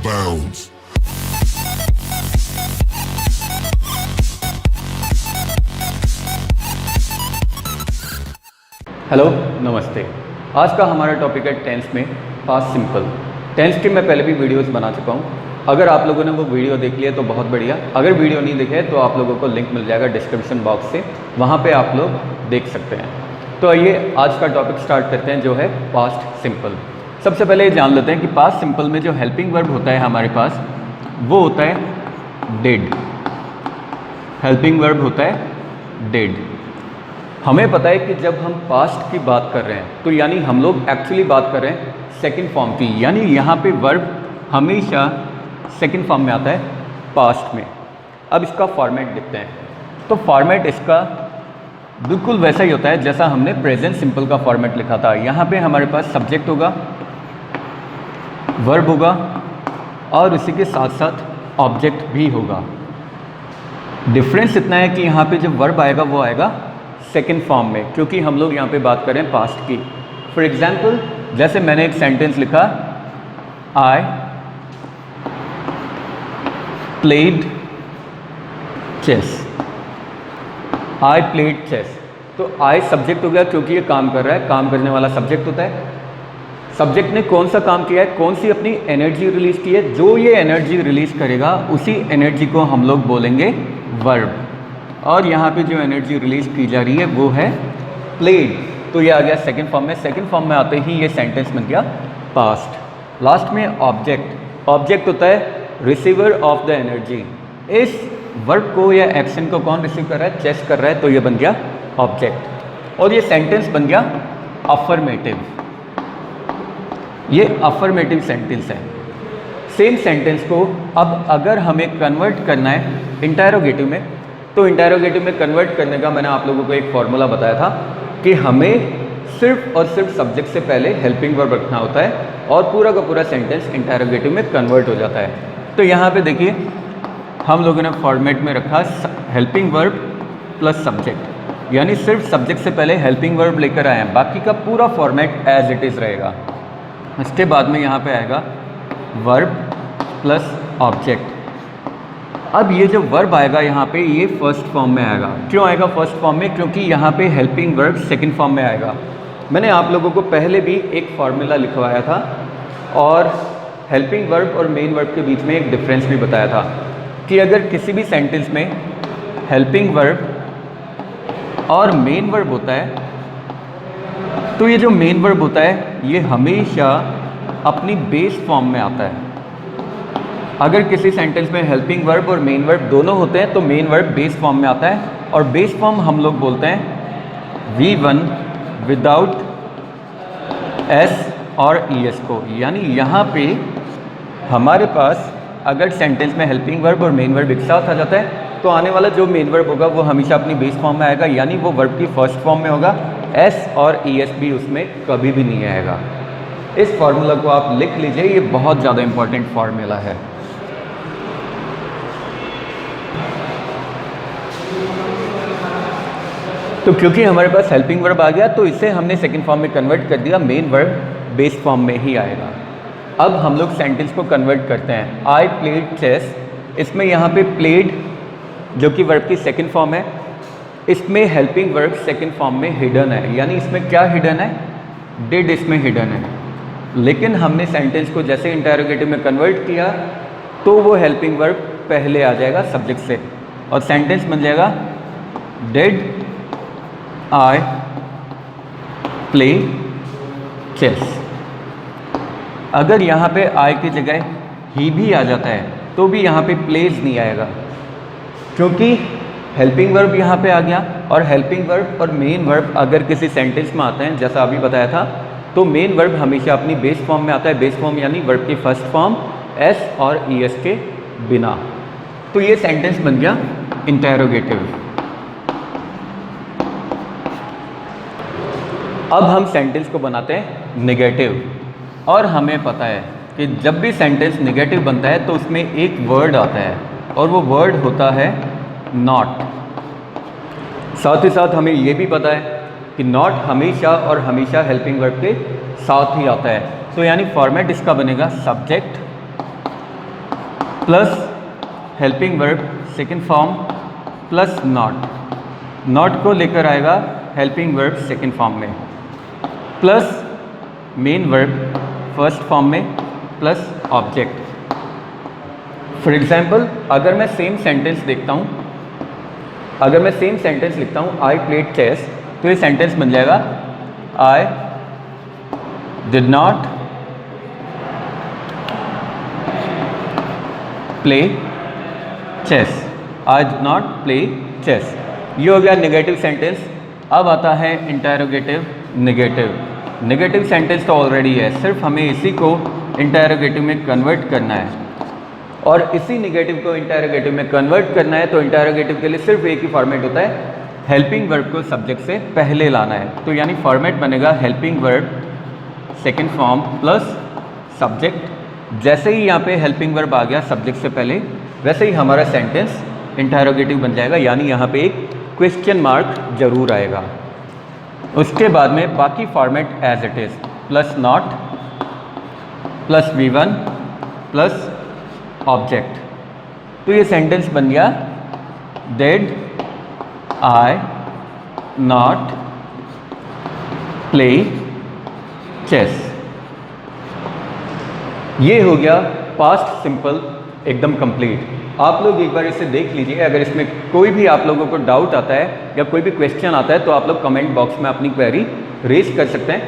bounds. Hello नमस्ते। आज का हमारा टॉपिक है टेंस में पास्ट सिंपल। टेंस की मैं पहले भी वीडियोस बना चुका हूँ। अगर आप लोगों ने वो वीडियो देख लिया तो बहुत बढ़िया। अगर वीडियो नहीं देखे तो आप लोगों को लिंक मिल जाएगा डिस्क्रिप्शन बॉक्स से, वहाँ पे आप लोग देख सकते हैं। तो आइए आज का टॉपिक स्टार्ट करते हैं, जो है पास्ट सिंपल। सबसे पहले ये जान लेते हैं कि पास्ट सिंपल में जो हेल्पिंग वर्ब होता है हमारे पास, वो होता है डिड। हेल्पिंग वर्ब होता है डिड। हमें पता है कि जब हम पास्ट की बात कर रहे हैं तो यानी हम लोग एक्चुअली बात कर रहे हैं सेकंड फॉर्म की, यानी यहाँ पे वर्ब हमेशा सेकंड फॉर्म में आता है पास्ट में। अब इसका फॉर्मेट देखते हैं। तो फॉर्मेट इसका बिल्कुल वैसा ही होता है जैसा हमने प्रेजेंट सिंपल का फॉर्मेट लिखा था। यहाँ पे हमारे पास सब्जेक्ट होगा, वर्ब होगा और उसी के साथ साथ ऑब्जेक्ट भी होगा। डिफरेंस इतना है कि यहाँ पे जब वर्ब आएगा वो आएगा सेकेंड फॉर्म में, क्योंकि हम लोग यहाँ पे बात करें पास्ट की। फॉर एग्जाम्पल, जैसे मैंने एक सेंटेंस लिखा, I played chess. I played chess, तो आई सब्जेक्ट हो गया क्योंकि ये काम कर रहा है, काम करने वाला सब्जेक्ट होता है। सब्जेक्ट ने कौन सा काम किया है, कौन सी अपनी एनर्जी रिलीज की है, जो ये एनर्जी रिलीज करेगा उसी एनर्जी को हम लोग बोलेंगे वर्ब। और यहाँ पे जो एनर्जी रिलीज की जा रही है वो है प्लेड, तो ये आ गया सेकंड फॉर्म में। सेकंड फॉर्म में आते ही ये सेंटेंस बन गया पास्ट। लास्ट में ऑब्जेक्ट। ऑब्जेक्ट होता है रिसीवर ऑफ द एनर्जी। इस वर्ब को या एक्शन को कौन रिसीव कर रहा है, चेस कर रहा है, तो ये बन गया ऑब्जेक्ट। और ये सेंटेंस बन गया अफर्मेटिव। ये अफर्मेटिव सेंटेंस है। सेम सेंटेंस को अब अगर हमें कन्वर्ट करना है इंटरोगेटिव में, तो इंटरोगेटिव में कन्वर्ट करने का मैंने आप लोगों को एक फॉर्मूला बताया था कि हमें सिर्फ और सिर्फ सब्जेक्ट से पहले हेल्पिंग वर्ब रखना होता है और पूरा का पूरा सेंटेंस इंटरोगेटिव में कन्वर्ट हो जाता है। तो यहाँ पे देखिए हम लोगों ने फॉर्मेट में रखा हेल्पिंग वर्ब प्लस सब्जेक्ट, यानी सिर्फ सब्जेक्ट से पहले हेल्पिंग वर्ब लेकर आए हैं, बाकी का पूरा फॉर्मेट एज इट इज़ रहेगा। इसके बाद में यहाँ पे आएगा वर्ब प्लस ऑब्जेक्ट। अब ये जो वर्ब आएगा यहाँ पे, ये फर्स्ट फॉर्म में आएगा। क्यों आएगा फर्स्ट फॉर्म में, क्योंकि यहाँ पे हेल्पिंग वर्ब सेकंड फॉर्म में आएगा। मैंने आप लोगों को पहले भी एक फार्मूला लिखवाया था और हेल्पिंग वर्ब और मेन वर्ब के बीच में एक डिफरेंस भी बताया था कि अगर किसी भी सेंटेंस में हेल्पिंग वर्ब और मेन वर्ब होता है, तो ये जो मेन वर्ब होता है ये हमेशा अपनी बेस फॉर्म में आता है। अगर किसी सेंटेंस में हेल्पिंग वर्ब और मेन वर्ब दोनों होते हैं तो मेन वर्ब बेस फॉर्म में आता है, और बेस फॉर्म हम लोग बोलते हैं V1 विदाउट S और ES को। यानी यहाँ पे हमारे पास अगर सेंटेंस में हेल्पिंग वर्ब और मेन वर्ब एक साथ आ जाता है तो आने वाला जो मेन वर्ब होगा वो हमेशा अपनी बेस फॉर्म में आएगा, यानी वो वर्ब की फर्स्ट फॉर्म में होगा। S और ES भी उसमें कभी भी नहीं आएगा। इस फार्मूला को आप लिख लीजिए, ये बहुत ज़्यादा इंपॉर्टेंट फार्मूला है। तो क्योंकि हमारे पास हेल्पिंग वर्ब आ गया तो इसे हमने सेकंड फॉर्म में कन्वर्ट कर दिया, मेन वर्ब बेस फॉर्म में ही आएगा। अब हम लोग सेंटेंस को कन्वर्ट करते हैं। आई प्लेड चेस, इसमें यहाँ पे प्लेड जो कि वर्ब की सेकंड फॉर्म है, इसमें हेल्पिंग वर्ब सेकंड फॉर्म में हिडन है, यानी इसमें क्या हिडन है, डिड इसमें हिडन है। लेकिन हमने सेंटेंस को जैसे इंटरोगेटिव में कन्वर्ट किया तो वो हेल्पिंग वर्ब पहले आ जाएगा सब्जेक्ट से और सेंटेंस बन जाएगा डिड आई प्ले चेस। अगर यहाँ पे आई की जगह ही भी आ जाता है तो भी यहाँ पे प्लेज नहीं आएगा, क्योंकि हेल्पिंग वर्ब यहाँ पे आ गया। और हेल्पिंग वर्ब और मेन वर्ब अगर किसी सेंटेंस में आते हैं, जैसा अभी बताया था, तो मेन वर्ब हमेशा अपनी बेस फॉर्म में आता है। बेस फॉर्म यानी वर्ब की फर्स्ट फॉर्म S और ES के बिना। तो ये सेंटेंस बन गया इंटरोगेटिव। अब हम सेंटेंस को बनाते हैं नेगेटिव, और हमें पता है कि जब भी सेंटेंस नेगेटिव बनता है तो उसमें एक वर्ड आता है और वो वर्ड होता है नॉट। साथ ही साथ हमें ये भी पता है कि नॉट हमेशा और हमेशा हेल्पिंग वर्ब के साथ ही आता है। तो यानी फॉर्मेट इसका बनेगा subject plus helping verb second form plus not, not को लेकर आएगा हेल्पिंग वर्ब सेकेंड फॉर्म में, plus main verb first form में, प्लस ऑब्जेक्ट। फॉर एग्जाम्पल अगर मैं सेम सेंटेंस देखता हूँ, अगर मैं सेम सेंटेंस लिखता हूँ आई प्लेड चेस, तो ये सेंटेंस बन जाएगा I did not play chess, I did not play chess. ये हो गया नेगेटिव सेंटेंस। अब आता है इंटरोगेटिव नेगेटिव। नेगेटिव सेंटेंस तो ऑलरेडी है, सिर्फ हमें इसी को इंटरोगेटिव में कन्वर्ट करना है, और इसी नेगेटिव को इंटरोगेटिव में कन्वर्ट करना है। तो इंटरोगेटिव के लिए सिर्फ एक ही फॉर्मेट होता है, हेल्पिंग वर्ब को सब्जेक्ट से पहले लाना है। तो यानी फॉर्मेट बनेगा helping verb second form plus subject. जैसे ही यहाँ पे हेल्पिंग वर्ब आ गया सब्जेक्ट से पहले, वैसे ही हमारा सेंटेंस इंटरोगेटिव बन जाएगा, यानी यहाँ पे एक क्वेश्चन मार्क जरूर आएगा। उसके बाद में बाकी format as it is, plus not plus V1 plus object. तो ये सेंटेंस बन गया did I not play chess. ये हो गया पास्ट सिंपल एकदम कंप्लीट। आप लोग एक बार इसे देख लीजिए, अगर इसमें कोई भी आप लोगों को डाउट आता है या कोई भी क्वेश्चन आता है तो आप लोग कमेंट बॉक्स में अपनी क्वेरी रेज कर सकते हैं।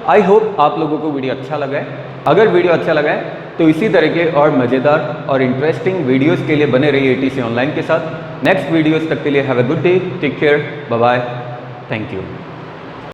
आई होप आप लोगों को वीडियो अच्छा लगा है। अगर वीडियो अच्छा लगा है तो इसी तरह के और मज़ेदार और इंटरेस्टिंग वीडियोस के लिए बने रहिए ATC ऑनलाइन के साथ। नेक्स्ट वीडियोस तक के लिए have a good day, take care, bye bye, thank you.